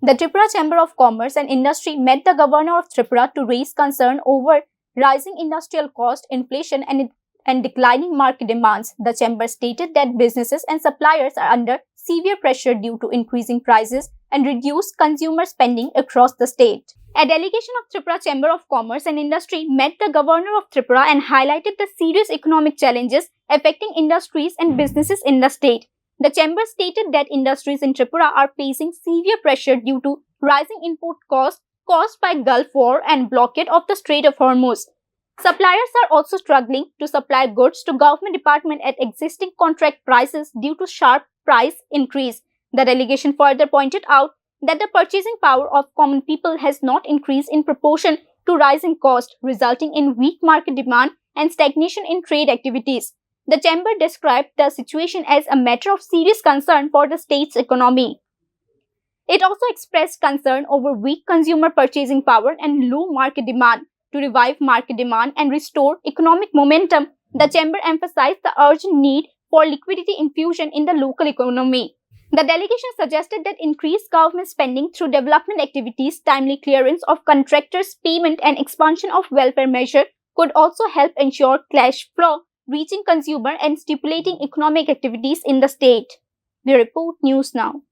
The Tripura Chamber of Commerce and Industry met the Governor of Tripura to raise concern over rising industrial cost, inflation, and declining market demands. The chamber stated that businesses and suppliers are under severe pressure due to increasing prices and reduced consumer spending across the state. A delegation of Tripura Chamber of Commerce and Industry met the Governor of Tripura and highlighted the serious economic challenges affecting industries and businesses in the state. The chamber stated that industries in Tripura are facing severe pressure due to rising input costs caused by Gulf War and blockade of the Strait of Hormuz. Suppliers are also struggling to supply goods to government department at existing contract prices due to sharp price increase. The delegation further pointed out that the purchasing power of common people has not increased in proportion to rising cost, resulting in weak market demand and stagnation in trade activities. The chamber described the situation as a matter of serious concern for the state's economy. It also expressed concern over weak consumer purchasing power and low market demand. To revive market demand and restore economic momentum, the chamber emphasized the urgent need for liquidity infusion in the local economy. The delegation suggested that increased government spending through development activities, timely clearance of contractors' payment, and expansion of welfare measures could also help ensure cash flow reaching consumer and stimulating economic activities in the state. We report News Now.